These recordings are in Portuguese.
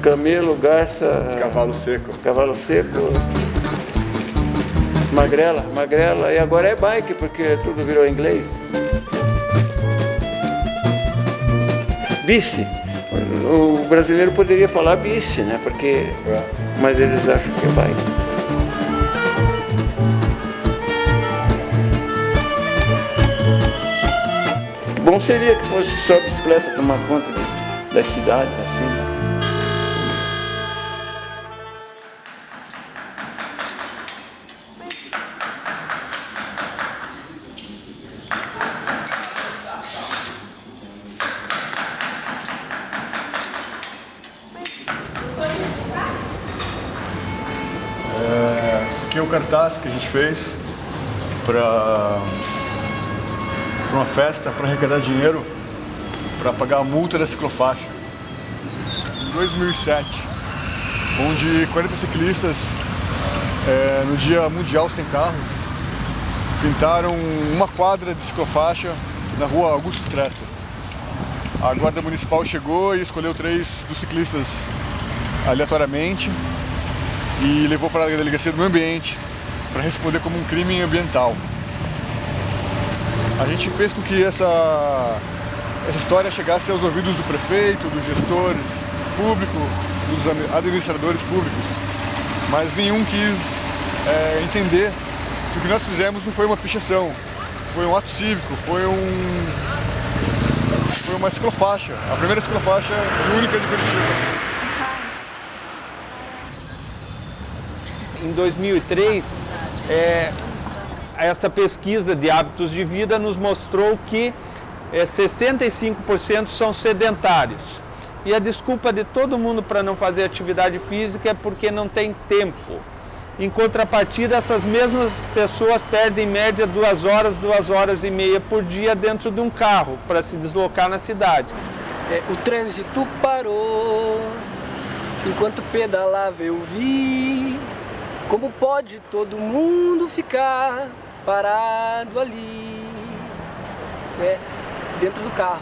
camelo, garça... Cavalo seco. Cavalo seco. Magrela. E agora é bike, porque tudo virou inglês. Bici. O brasileiro poderia falar bici, né? Porque... Mas eles acham que é bike. Bom seria que fosse só bicicleta tomar conta das cidades, assim, né? Esse aqui é o cartaz que a gente fez para uma festa, para arrecadar dinheiro para pagar a multa da ciclofaixa. Em 2007, onde 40 ciclistas, no Dia Mundial Sem Carros, pintaram uma quadra de ciclofaixa na rua Augusto Stresser. A Guarda Municipal chegou e escolheu 3 dos ciclistas aleatoriamente e levou para a Delegacia do Meio Ambiente para responder como um crime ambiental. A gente fez com que essa história chegasse aos ouvidos do prefeito, dos gestores públicos, dos administradores públicos, mas nenhum quis entender que o que nós fizemos não foi uma pichação, foi um ato cívico, foi uma ciclofaixa, a primeira ciclofaixa única de Curitiba. Em 2003, essa pesquisa de hábitos de vida nos mostrou que 65% são sedentários. E a desculpa de todo mundo para não fazer atividade física é porque não tem tempo. Em contrapartida, essas mesmas pessoas perdem em média 2 horas e meia por dia dentro de um carro para se deslocar na cidade. O trânsito parou, enquanto pedalava eu vi. Como pode todo mundo ficar parado ali, dentro do carro?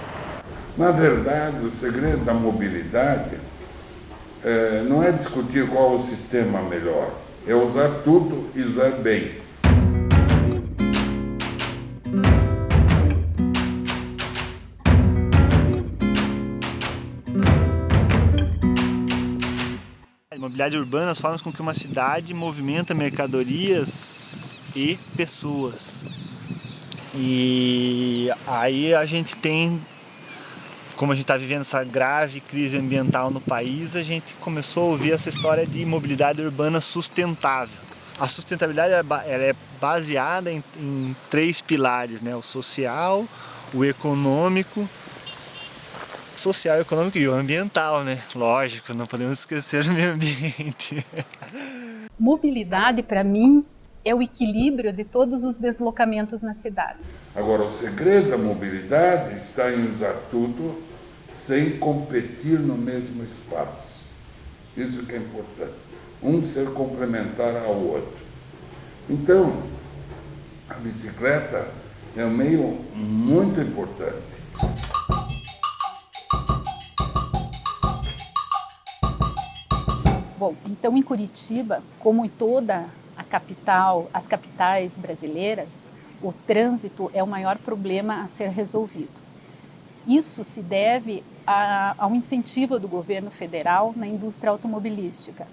Na verdade, o segredo da mobilidade não é discutir qual o sistema melhor, é usar tudo e usar bem. Mobilidade urbana, as formas com que uma cidade movimenta mercadorias e pessoas. E aí a gente tem, como a gente está vivendo essa grave crise ambiental no país, a gente começou a ouvir essa história de mobilidade urbana sustentável. A sustentabilidade ela é baseada em 3 pilares, né? O social, o econômico e o ambiental, né? Lógico, não podemos esquecer do meio ambiente. Mobilidade, para mim, é o equilíbrio de todos os deslocamentos na cidade. Agora, o segredo da mobilidade está em usar tudo sem competir no mesmo espaço. Isso que é importante. Um ser complementar ao outro. Então, a bicicleta é um meio muito importante. Bom, então em Curitiba, como em toda a capital, as capitais brasileiras, o trânsito é o maior problema a ser resolvido. Isso se deve ao incentivo do governo federal na indústria automobilística.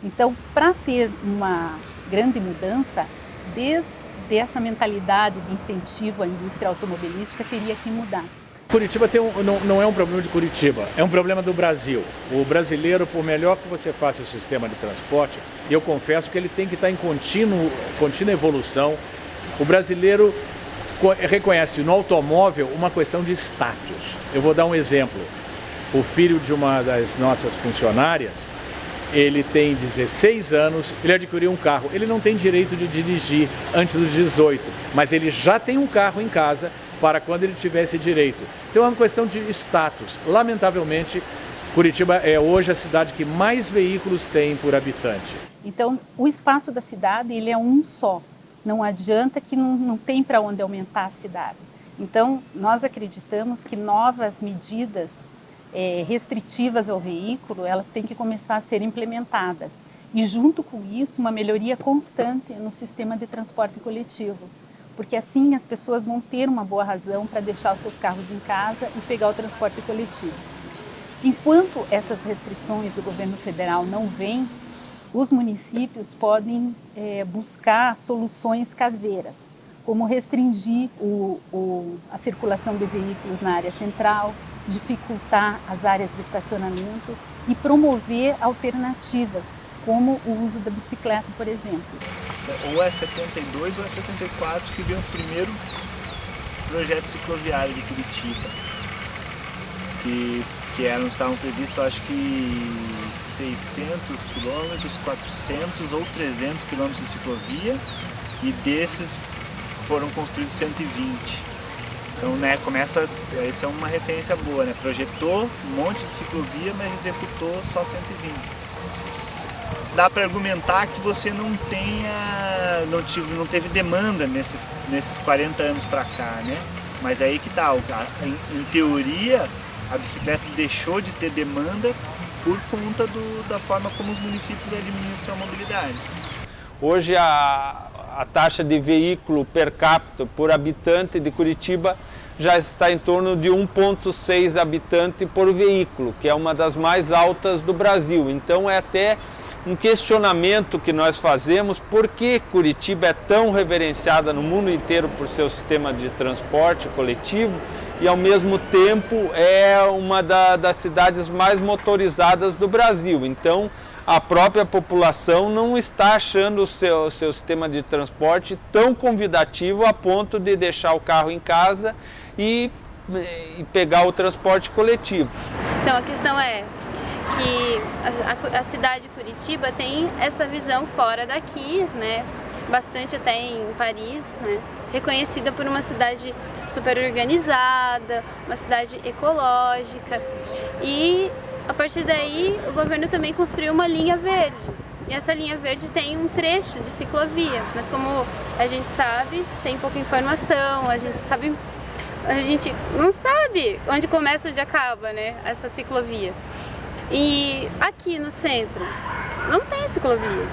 Então, para ter uma grande mudança, desde essa mentalidade de incentivo à indústria automobilística, teria que mudar. Curitiba não é um problema de Curitiba, é um problema do Brasil. O brasileiro, por melhor que você faça o sistema de transporte, eu confesso que ele tem que estar em contínua evolução. O brasileiro reconhece no automóvel uma questão de status. Eu vou dar um exemplo. O filho de uma das nossas funcionárias, ele tem 16 anos, ele adquiriu um carro. Ele não tem direito de dirigir antes dos 18, mas ele já tem um carro em casa para quando ele tivesse direito. Então é uma questão de status. Lamentavelmente, Curitiba é hoje a cidade que mais veículos tem por habitante. Então, o espaço da cidade ele é um só. Não adianta que não tem para onde aumentar a cidade. Então, nós acreditamos que novas medidas restritivas ao veículo, elas têm que começar a ser implementadas. E junto com isso, uma melhoria constante no sistema de transporte coletivo, porque assim as pessoas vão ter uma boa razão para deixar os seus carros em casa e pegar o transporte coletivo. Enquanto essas restrições do governo federal não vêm, os municípios podem buscar soluções caseiras, como restringir a circulação de veículos na área central, dificultar as áreas de estacionamento e promover alternativas, como o uso da bicicleta, por exemplo. Ou é 72 ou é 74 que veio o primeiro projeto cicloviário de Curitiba, que estavam previstos, acho que 600 quilômetros, 400 ou 300 quilômetros de ciclovia, e desses foram construídos 120. Então, né, essa é uma referência boa, né? Projetou um monte de ciclovia, mas executou só 120. Dá para argumentar que você não teve demanda nesses 40 anos para cá, né? Mas aí que tá, em teoria, a bicicleta deixou de ter demanda por conta da forma como os municípios administram a mobilidade. Hoje a taxa de veículo per capita por habitante de Curitiba já está em torno de 1,6 habitante por veículo, que é uma das mais altas do Brasil. Então é até um questionamento que nós fazemos: por que Curitiba é tão reverenciada no mundo inteiro por seu sistema de transporte coletivo e ao mesmo tempo é uma das cidades mais motorizadas do Brasil. Então a própria população não está achando o seu sistema de transporte tão convidativo a ponto de deixar o carro em casa e pegar o transporte coletivo. Então a questão é que a cidade de Curitiba tem essa visão fora daqui, né? Bastante até em Paris, né? Reconhecida por uma cidade super organizada, uma cidade ecológica, e a partir daí o governo também construiu uma linha verde, e essa linha verde tem um trecho de ciclovia, mas como a gente sabe, tem pouca informação, a gente não sabe onde começa e onde acaba, né, essa ciclovia. E aqui no centro não tem ciclovia,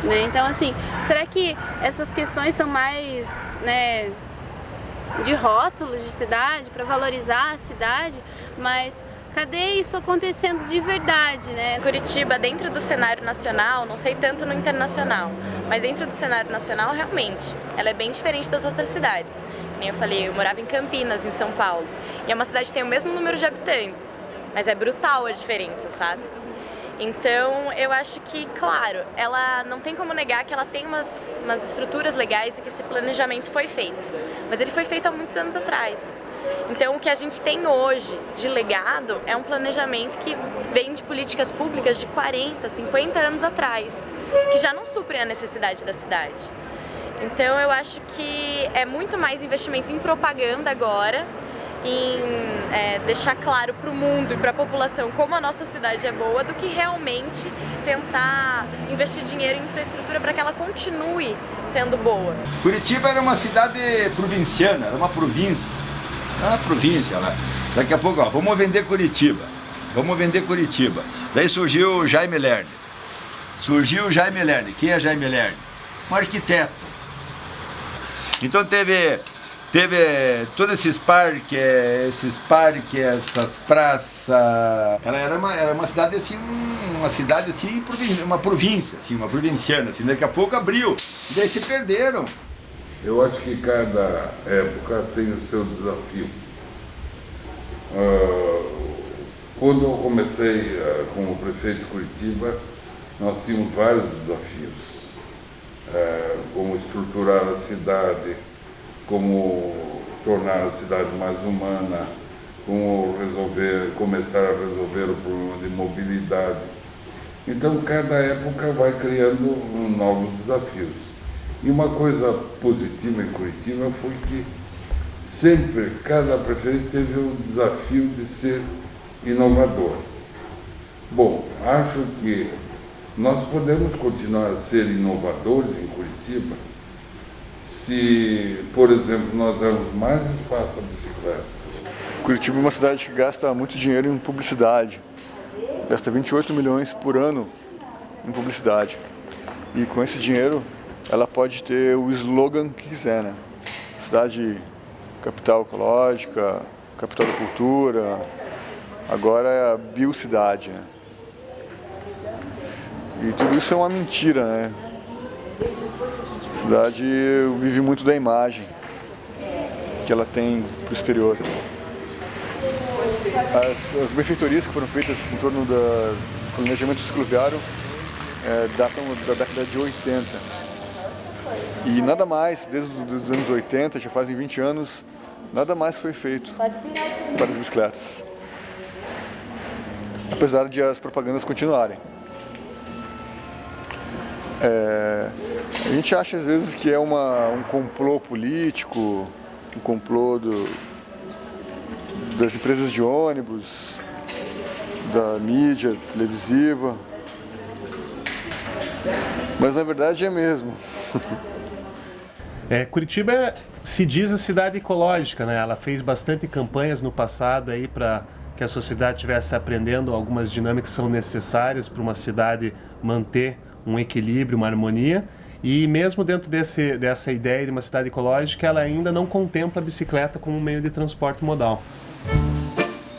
né? Então assim, será que essas questões são mais, né, de rótulos de cidade, para valorizar a cidade, mas cadê isso acontecendo de verdade, né? Curitiba, dentro do cenário nacional, não sei tanto no internacional, mas dentro do cenário nacional, realmente, ela é bem diferente das outras cidades. Como eu falei, eu morava em Campinas, em São Paulo, e é uma cidade que tem o mesmo número de habitantes, mas é brutal a diferença, sabe? Então, eu acho que, claro, ela não tem como negar que ela tem umas estruturas legais e que esse planejamento foi feito, mas ele foi feito há muitos anos atrás. Então, o que a gente tem hoje de legado é um planejamento que vem de políticas públicas de 40, 50 anos atrás, que já não suprem a necessidade da cidade. Então, eu acho que é muito mais investimento em propaganda agora, em deixar claro para o mundo e para a população como a nossa cidade é boa, do que realmente tentar investir dinheiro em infraestrutura para que ela continue sendo boa. Curitiba era uma cidade provinciana, era uma província. Era uma província lá. Daqui a pouco, ó, vamos vender Curitiba. Daí surgiu o Jaime Lerner. Quem é Jaime Lerner? Um arquiteto. Então teve todos esses parques, essas praças. Ela era uma cidade assim, uma província, assim, uma provinciana, assim. Daqui a pouco abriu, daí se perderam. Eu acho que cada época tem o seu desafio. Quando eu comecei como prefeito de Curitiba, nós tínhamos vários desafios. Como estruturar a cidade, como tornar a cidade mais humana, como começar a resolver o problema de mobilidade. Então, cada época vai criando novos desafios. E uma coisa positiva em Curitiba foi que sempre cada prefeito teve o desafio de ser inovador. Bom, acho que nós podemos continuar a ser inovadores em Curitiba se, por exemplo, nós damos mais espaço à bicicleta. Curitiba é uma cidade que gasta muito dinheiro em publicidade. Gasta 28 milhões por ano em publicidade. E com esse dinheiro, ela pode ter o slogan que quiser, né? Cidade capital ecológica, capital da cultura, agora é a biocidade, né? E tudo isso é uma mentira, né? A cidade vive muito da imagem que ela tem para o exterior. As benfeitorias que foram feitas em torno do planejamento cicloviário datam da década de 80. E nada mais, desde os anos 80, já fazem 20 anos, nada mais foi feito para as bicicletas. Apesar de as propagandas continuarem. A gente acha às vezes que é um complô político, um complô das empresas de ônibus, da mídia televisiva, mas na verdade é mesmo. Curitiba se diz a cidade ecológica, né? Ela fez bastante campanhas no passado aí para que a sociedade estivesse aprendendo algumas dinâmicas que são necessárias para uma cidade manter um equilíbrio, uma harmonia. E mesmo dentro dessa ideia de uma cidade ecológica, ela ainda não contempla a bicicleta como um meio de transporte modal.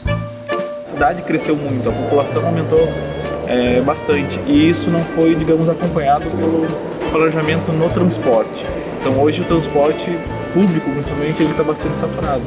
A cidade cresceu muito, a população aumentou bastante e isso não foi, digamos, acompanhado pelo planejamento no transporte. Então hoje o transporte público, principalmente, ele está bastante saturado.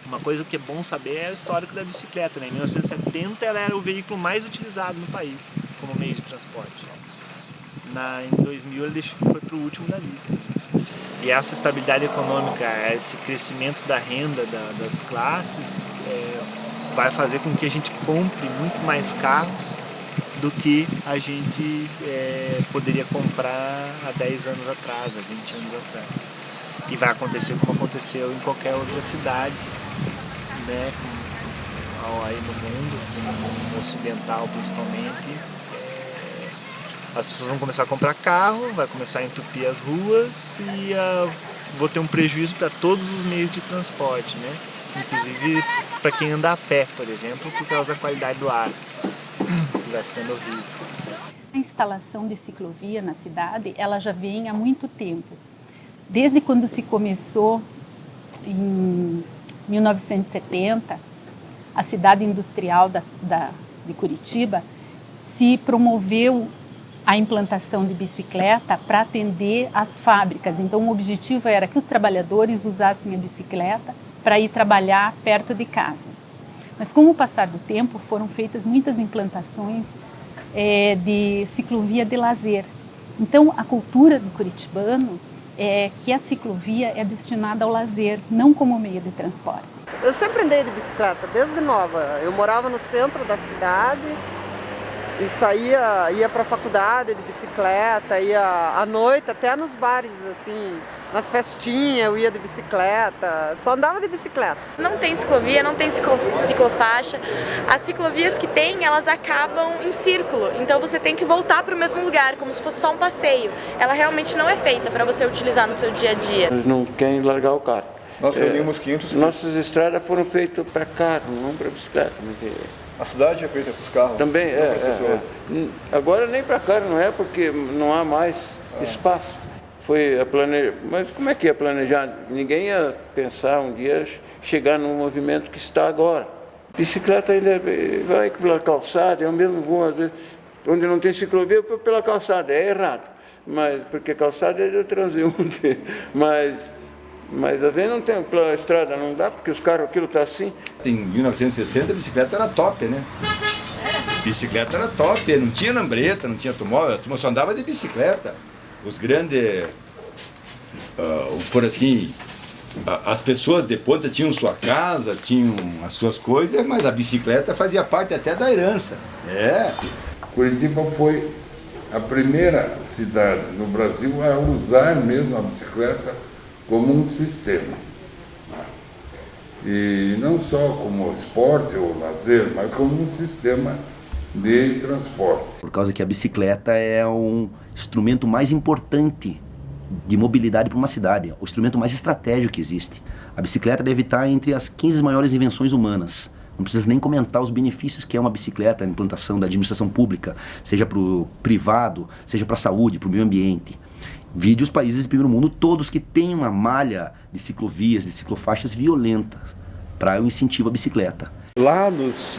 Uma coisa que é bom saber é o histórico da bicicleta, né? Em 1970 ela era o veículo mais utilizado no país como meio de transporte. Em 2000 ele foi para o último da lista. E essa estabilidade econômica, esse crescimento da renda das classes vai fazer com que a gente compre muito mais carros do que a gente poderia comprar há 10 anos atrás, há 20 anos atrás. E vai acontecer como aconteceu em qualquer outra cidade, né, aí no mundo, no ocidental principalmente. As pessoas vão começar a comprar carro, vai começar a entupir as ruas e vou ter um prejuízo para todos os meios de transporte, né? Inclusive para quem anda a pé, por exemplo, por causa da qualidade do ar, que vai ficando horrível. A instalação de ciclovia na cidade, ela já vem há muito tempo. Desde quando se começou, em 1970, a cidade industrial de Curitiba se promoveu a implantação de bicicleta para atender as fábricas. Então, o objetivo era que os trabalhadores usassem a bicicleta para ir trabalhar perto de casa. Mas, com o passar do tempo, foram feitas muitas implantações de ciclovia de lazer. Então, a cultura do curitibano é que a ciclovia é destinada ao lazer, não como meio de transporte. Eu sempre andei de bicicleta, desde nova. Eu morava no centro da cidade e ia para a faculdade de bicicleta, ia à noite até nos bares, assim, nas festinhas eu ia de bicicleta, só andava de bicicleta. Não tem ciclovia, não tem ciclofaixa. As ciclovias que tem, elas acabam em círculo, então você tem que voltar para o mesmo lugar, como se fosse só um passeio. Ela realmente não é feita para você utilizar no seu dia a dia. Eles não querem largar o carro. Nós reunimos 500... Nossas estradas foram feitas para carro, não para bicicleta. A cidade é feita para os carros? Também Agora nem para carro não é, porque não há mais espaço. Mas como é que ia planejar? Ninguém ia pensar um dia chegar no movimento que está agora. Bicicleta ainda vai pela calçada, eu mesmo vou às vezes, onde não tem ciclovia, eu vou pela calçada, é errado. Mas, porque a calçada é do transeunte, mas Mas às vezes não tem plano estrada, não dá, porque os carros, aquilo tá assim. Em 1960 a bicicleta era top, né? Bicicleta era top, não tinha lambreta, não tinha automóvel, a turma só andava de bicicleta. Os grandes, vamos por assim, as pessoas de ponta tinham sua casa, tinham as suas coisas, mas a bicicleta fazia parte até da herança. Curitiba foi a primeira cidade no Brasil a usar mesmo a bicicleta como um sistema. E não só como esporte ou lazer, mas como um sistema de transporte. Por causa que a bicicleta é um instrumento mais importante de mobilidade para uma cidade, o instrumento mais estratégico que existe. A bicicleta deve estar entre as 15 maiores invenções humanas. Não precisa nem comentar os benefícios que é uma bicicleta, a implantação da administração pública, seja para o privado, seja para a saúde, para o meio ambiente. Vide os países do primeiro mundo, todos que têm uma malha de ciclovias, de ciclofaixas violentas para o incentivo à bicicleta. Lá nos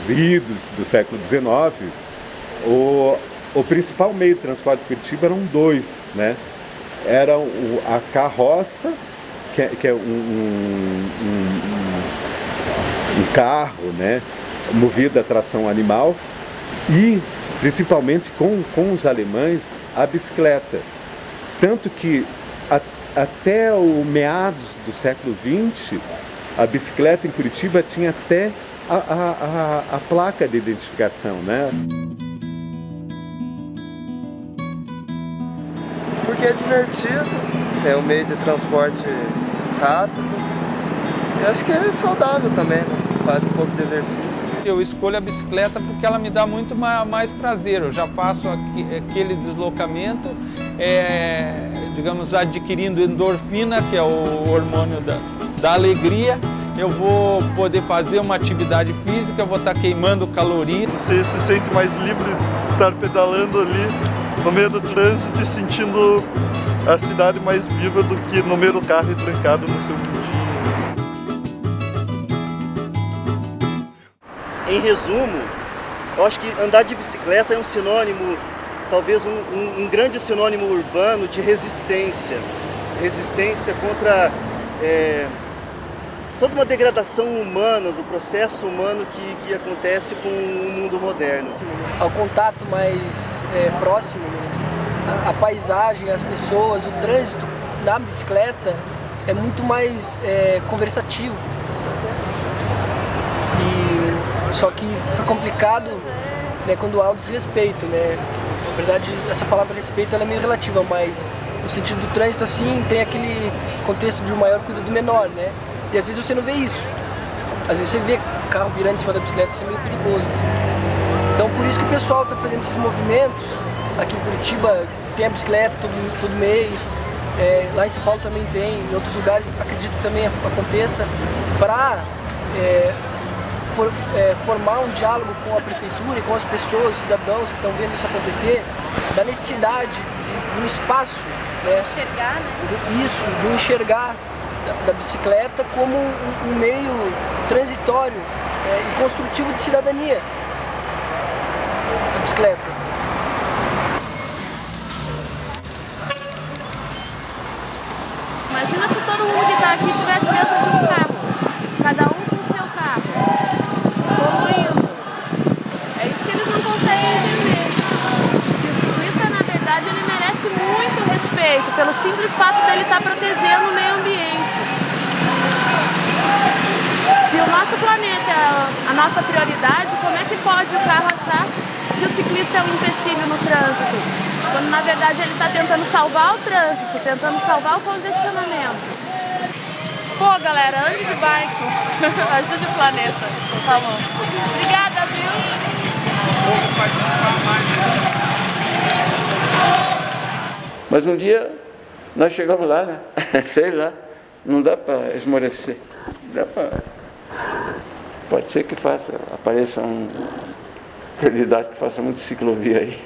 idos do século XIX, o principal meio de transporte de Curitiba eram dois, né? Era a carroça, que é um carro, né, movido a tração animal, e principalmente com os alemães, a bicicleta. Tanto que até o meados do século XX, a bicicleta em Curitiba tinha até a placa de identificação, né? Porque é divertido, é um meio de transporte rápido e acho que é saudável também, né? Faz um pouco de exercício. Eu escolho a bicicleta porque ela me dá muito mais prazer. Eu já faço aquele deslocamento, digamos, adquirindo endorfina, que é o hormônio da alegria. Eu vou poder fazer uma atividade física, eu vou estar queimando calorias. Você se sente mais livre de estar pedalando ali no meio do trânsito e sentindo a cidade mais viva do que no meio do carro e trancado no seu dia. Em resumo, eu acho que andar de bicicleta é um sinônimo, talvez um grande sinônimo urbano de resistência. Resistência contra toda uma degradação humana, do processo humano que acontece com o mundo moderno. Ao contato mais próximo, a paisagem, as pessoas, o trânsito na bicicleta é muito mais conversativo. Só que fica complicado, né, quando há o desrespeito, né? Na verdade, essa palavra respeito ela é meio relativa, mas no sentido do trânsito, assim, tem aquele contexto de um maior cuidado do menor, né? E às vezes você não vê isso. Às vezes você vê carro virando em cima da bicicleta, isso é meio perigoso. Assim. Então, por isso que o pessoal está fazendo esses movimentos. Aqui em Curitiba tem a bicicleta todo mês, lá em São Paulo também tem, em outros lugares acredito que também aconteça, para formar um diálogo com a prefeitura e com as pessoas, os cidadãos que estão vendo isso acontecer, da necessidade de um espaço, né? Enxergar, né? Isso, de enxergar da bicicleta como um meio transitório e construtivo de cidadania. A bicicleta. Imagina se todo mundo que está aqui estivesse dentro de um carro, cada um com o seu carro, poluindo. É isso que eles não conseguem entender. Que o ciclista, na verdade, ele merece muito respeito, pelo simples fato dele estar protegendo o meio ambiente. Se o nosso planeta é a nossa prioridade, como é que pode o carro achar que o ciclista é um empecilho no trânsito? Quando na verdade ele está tentando salvar o trânsito, tentando salvar o congestionamento. Pô, galera, ande de bike. Ajude o planeta, por favor. Obrigada, viu? Mas um dia nós chegamos lá, né? Sei lá, não dá para esmorecer. Pode ser que apareça uma prioridade que faça muita ciclovia aí.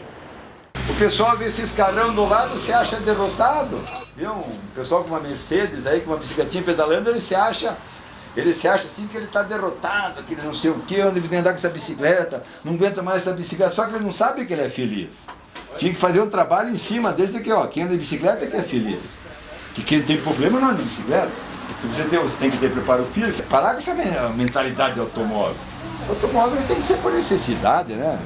O pessoal vê esses carrão do lado, se acha derrotado. Viu? Um pessoal com uma Mercedes aí, com uma bicicletinha pedalando, ele se acha assim que ele está derrotado, que ele não sei o que, onde ele tem que andar com essa bicicleta, não aguenta mais essa bicicleta, só que ele não sabe que ele é feliz. Tinha que fazer um trabalho em cima dele, que ó, quem anda de bicicleta é que é feliz. Que quem tem problema não anda de bicicleta. Se você tem que ter preparo físico, parar com essa mentalidade de automóvel. O automóvel tem que ser por necessidade, né?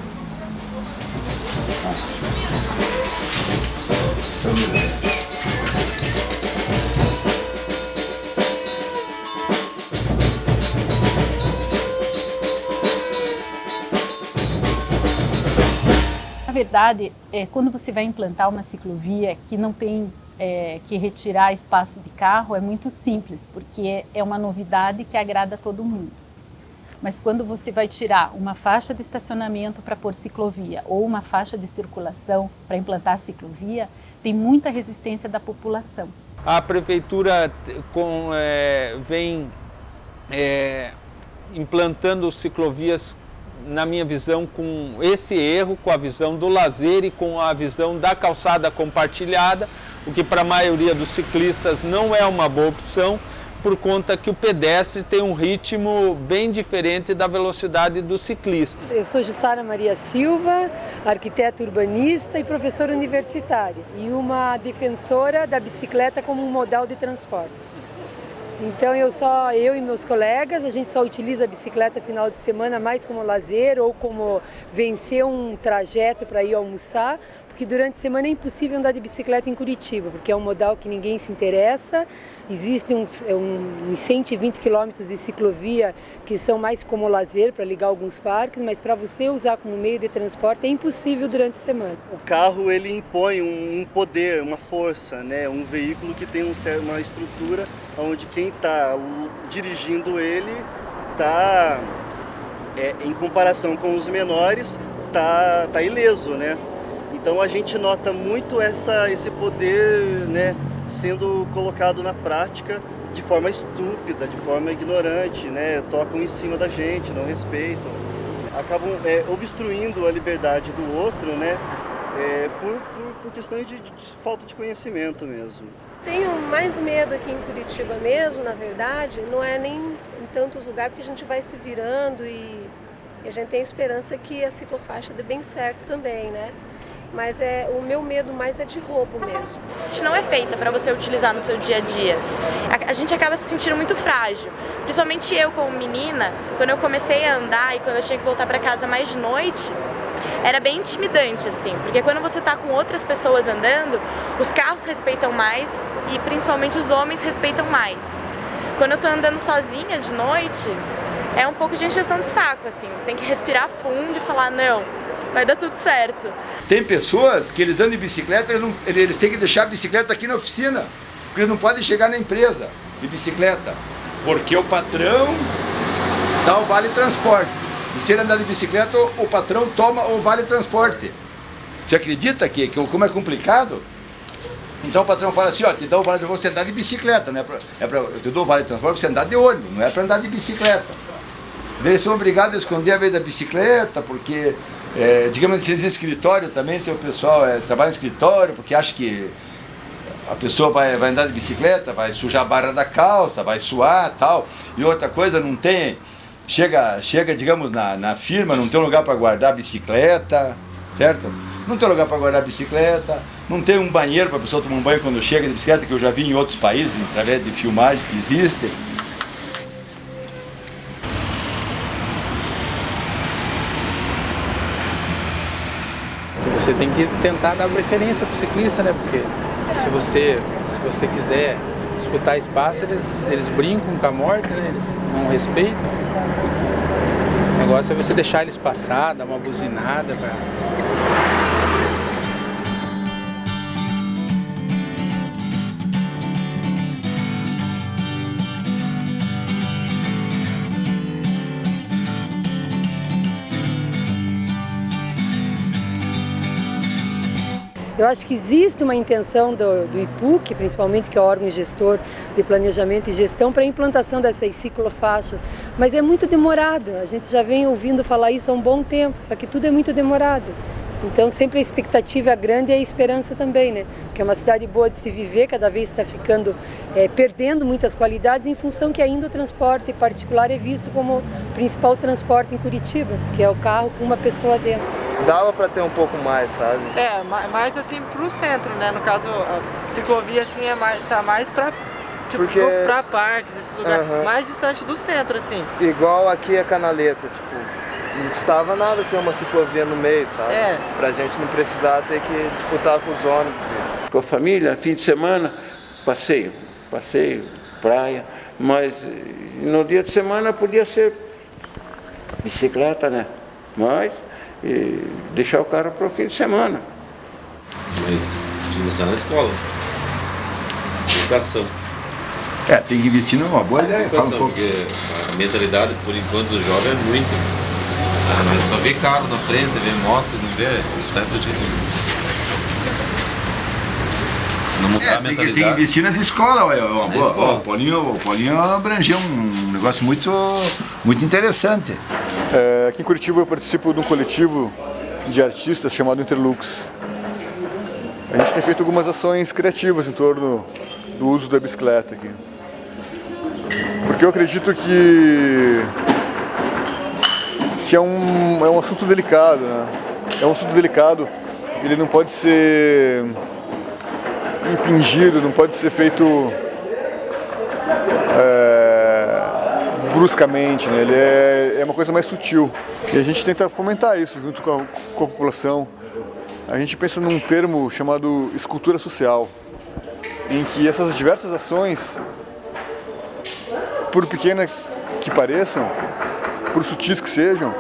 Na verdade, quando você vai implantar uma ciclovia que não tem que retirar espaço de carro, é muito simples, porque é uma novidade que agrada a todo mundo. Mas quando você vai tirar uma faixa de estacionamento para pôr ciclovia ou uma faixa de circulação para implantar a ciclovia, tem muita resistência da população. A prefeitura vem implantando ciclovias, na minha visão, com esse erro, com a visão do lazer e com a visão da calçada compartilhada, o que para a maioria dos ciclistas não é uma boa opção, por conta que o pedestre tem um ritmo bem diferente da velocidade do ciclista. Eu sou Jussara Maria Silva, arquiteta urbanista e professora universitária, e uma defensora da bicicleta como um modal de transporte. Então eu e meus colegas, a gente só utiliza a bicicleta final de semana mais como lazer ou como vencer um trajeto para ir almoçar, porque durante a semana é impossível andar de bicicleta em Curitiba, porque é um modal que ninguém se interessa. Existem uns 120 quilômetros de ciclovia que são mais como lazer para ligar alguns parques, mas para você usar como meio de transporte é impossível durante a semana. O carro ele impõe um poder, uma força, né? Um veículo que tem uma estrutura onde quem está dirigindo ele está, em comparação com os menores, tá ileso, né? Então a gente nota muito esse poder, né, sendo colocado na prática de forma estúpida, de forma ignorante, né? Tocam em cima da gente, não respeitam, acabam obstruindo a liberdade do outro, né? Por questões de falta de conhecimento mesmo. Tenho mais medo aqui em Curitiba mesmo, na verdade, não é nem em tantos lugares, porque a gente vai se virando e a gente tem esperança que a ciclofaixa dê bem certo também, né? Mas o meu medo mais é de roubo mesmo. A gente não é feita para você utilizar no seu dia a dia. A gente acaba se sentindo muito frágil. Principalmente eu como menina, quando eu comecei a andar e quando eu tinha que voltar para casa mais de noite, era bem intimidante, assim. Porque quando você tá com outras pessoas andando, os carros respeitam mais e principalmente os homens respeitam mais. Quando eu tô andando sozinha de noite, é um pouco de encheção de saco, assim. Você tem que respirar fundo e falar, não, vai dar tudo certo. Tem pessoas que eles andam de bicicleta, eles têm que deixar a bicicleta aqui na oficina, porque eles não podem chegar na empresa de bicicleta, porque o patrão dá o vale transporte. E se ele andar de bicicleta, o patrão toma o vale transporte. Você acredita que como é complicado? Então o patrão fala assim, ó, te dá o vale transporte, você andar de bicicleta, né? Eu te dou o vale transporte, você andar de ônibus, não é para andar de bicicleta. Eles são obrigados a esconder a vez da bicicleta, porque, digamos, esses escritórios também, tem o pessoal trabalha em escritório, porque acha que a pessoa vai andar de bicicleta, vai sujar a barra da calça, vai suar e tal. E outra coisa, não tem, chega digamos, na firma, não tem um lugar para guardar a bicicleta, certo? Não tem lugar para guardar a bicicleta, não tem um banheiro para a pessoa tomar um banho quando chega de bicicleta, que eu já vi em outros países, através de filmagem que existem. Você tem que tentar dar preferência para o ciclista, né? Porque se você quiser disputar espaço, eles brincam com a morte, né? Eles não respeitam. O negócio é você deixar eles passar, dar uma buzinada para... Eu acho que existe uma intenção do IPUC, principalmente, que é o órgão gestor de planejamento e gestão, para a implantação dessas ciclofaixas, mas é muito demorado. A gente já vem ouvindo falar isso há um bom tempo, só que tudo é muito demorado. Então sempre a expectativa é grande e a esperança também, né? Porque é uma cidade boa de se viver, cada vez está ficando, perdendo muitas qualidades em função que ainda o transporte particular é visto como o principal transporte em Curitiba, que é o carro com uma pessoa dentro. dava para ter um pouco mais, sabe? Mais assim pro centro, né? No caso, a ciclovia assim tá mais pra, tipo, pra parques, esses lugares, mais distante do centro, assim. Igual aqui a Canaleta, tipo, não custava nada ter uma ciclovia no meio, sabe? Pra gente não precisar ter que disputar com os ônibus. Com a família, fim de semana, passeio, praia, mas no dia de semana podia ser bicicleta, né? Mas deixar o carro para o fim de semana. Mas tinha que estar na escola. Educação. Tem que investir numa boa ideia. Educação, porque a mentalidade, por enquanto, do jovem é muito. Mas só vê carro na frente, vê moto, não vê bicicleta de jeito nenhum. Se não mudar a mentalidade. Tem que investir nas escolas, escola. O Paulinho abrangeu um negócio muito interessante. Aqui em Curitiba eu participo de um coletivo de artistas chamado Interlux. A gente tem feito algumas ações criativas em torno do uso da bicicleta aqui. Porque eu acredito que é um assunto delicado, né? É um assunto delicado, ele não pode ser impingido, não pode ser feito bruscamente, né? Ele é uma coisa mais sutil. E a gente tenta fomentar isso junto com a população. A gente pensa num termo chamado escultura social, em que essas diversas ações, por pequenas que pareçam, por sutis que sejam,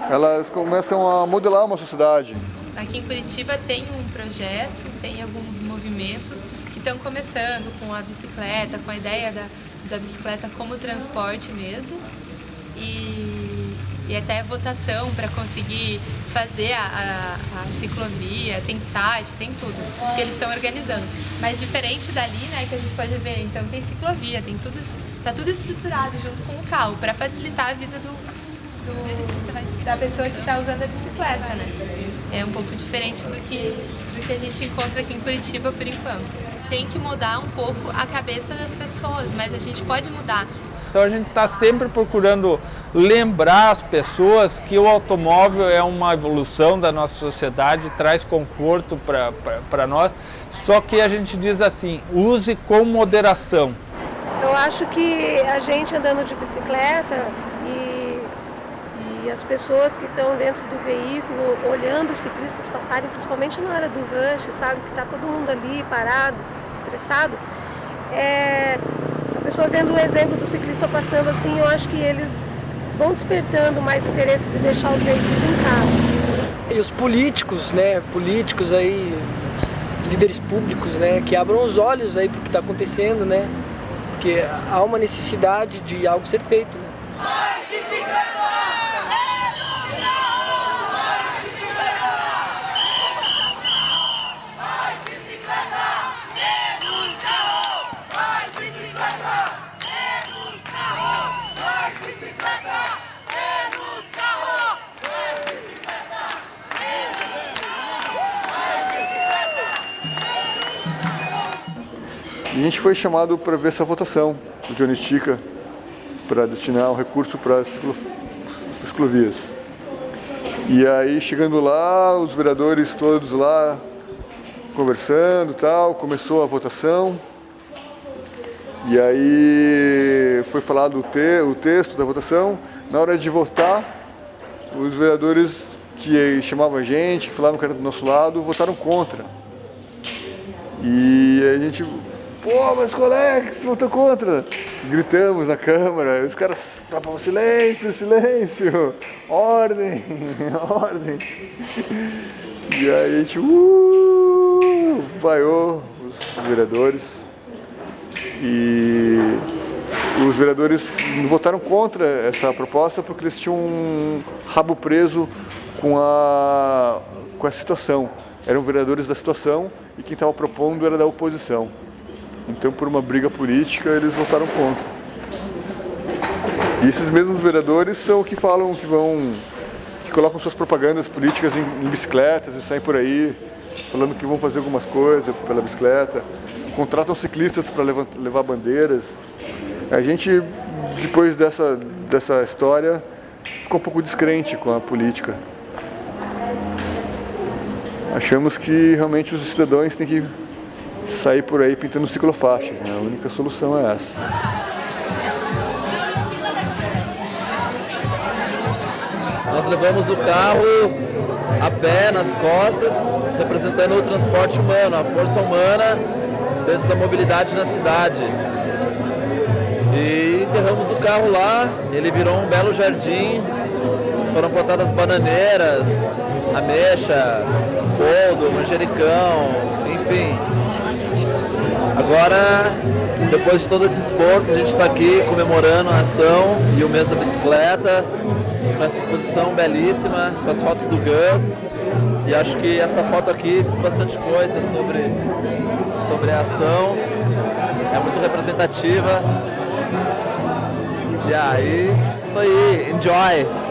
elas começam a modelar uma sociedade. Aqui em Curitiba tem um projeto, tem alguns movimentos que estão começando com a bicicleta, com a ideia da bicicleta como transporte mesmo, e até votação para conseguir fazer a ciclovia, tem site, tem tudo que eles estão organizando. Mas diferente dali, né, que a gente pode ver, então tem ciclovia, tem tudo, tá tudo estruturado junto com o carro para facilitar a vida da pessoa que está usando a bicicleta, né? É um pouco diferente do que a gente encontra aqui em Curitiba por enquanto. Tem que mudar um pouco a cabeça das pessoas, mas a gente pode mudar. Então a gente está sempre procurando lembrar as pessoas que o automóvel é uma evolução da nossa sociedade, traz conforto para nós, só que a gente diz assim, use com moderação. Eu acho que a gente andando de bicicleta e as pessoas que estão dentro do veículo olhando os ciclistas passarem, principalmente na hora do rush, sabe, que está todo mundo ali parado, estressado, a pessoa vendo o exemplo do ciclista passando assim, eu acho que eles vão despertando mais interesse de deixar os veículos em casa. E os políticos, né, aí, líderes públicos, né, que abram os olhos aí para o que está acontecendo, né, porque há uma necessidade de algo ser feito, né. E a gente foi chamado para ver essa votação do Johnny Estica para destinar um recurso para as ciclovias. E aí, chegando lá, os vereadores todos lá conversando e tal, começou a votação. E aí foi falado o texto da votação. Na hora de votar, os vereadores que chamavam a gente, que falavam que era do nosso lado, votaram contra. E a gente... Pô, mas colega, você votou contra? Gritamos na Câmara, os caras tapavam silêncio, silêncio, ordem, ordem. E aí a gente vaiou os vereadores e os vereadores votaram contra essa proposta porque eles tinham um rabo preso com a situação. Eram vereadores da situação e quem estava propondo era da oposição. Então, por uma briga política, eles votaram contra. E esses mesmos vereadores são que falam que colocam suas propagandas políticas em bicicletas e saem por aí falando que vão fazer algumas coisas pela bicicleta, contratam ciclistas para levar bandeiras. A gente, depois dessa história, ficou um pouco descrente com a política. achamos que realmente os cidadãos têm que sair por aí pintando ciclofaixas, né? A única solução é essa. Nós levamos o carro a pé, nas costas, representando o transporte humano, a força humana dentro da mobilidade na cidade. E enterramos o carro lá, ele virou um belo jardim, foram plantadas bananeiras, ameixa, boldo, manjericão, enfim. Agora, depois de todo esse esforço, a gente está aqui comemorando a ação e o mês da bicicleta, com essa exposição belíssima, com as fotos do Gus. E acho que essa foto aqui diz bastante coisa sobre a ação, é muito representativa. E aí, isso aí, enjoy!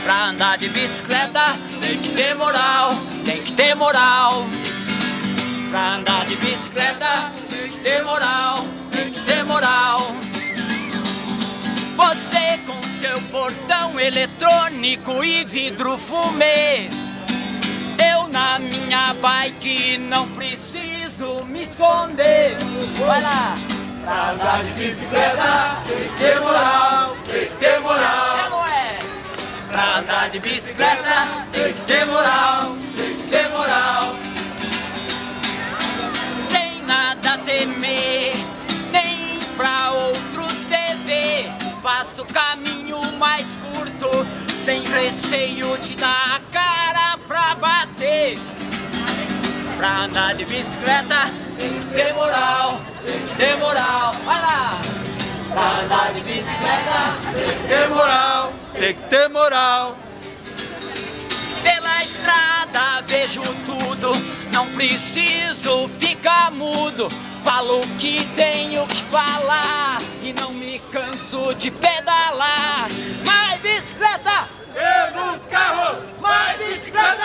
Pra andar de bicicleta tem que ter moral, tem que ter moral. Pra andar de bicicleta tem que ter moral, tem que ter moral. Você com seu portão eletrônico e vidro fumê, eu na minha bike não preciso me esconder. Vai lá! Pra andar de bicicleta tem que ter moral, tem que ter moral. É, não é? Pra andar de bicicleta tem que ter moral, tem que ter moral. Sem nada temer, nem pra outros dever. Faço o caminho mais curto, sem receio de dar a cara pra bater. Pra andar de bicicleta tem que ter moral, tem que ter moral. Vai lá! Pra andar de bicicleta tem que ter moral, tem que ter moral. Pela estrada vejo tudo, não preciso ficar mudo. Falo o que tenho que falar e não me canso de pedalar. Mais bicicleta! Menos carro! Mais bicicleta!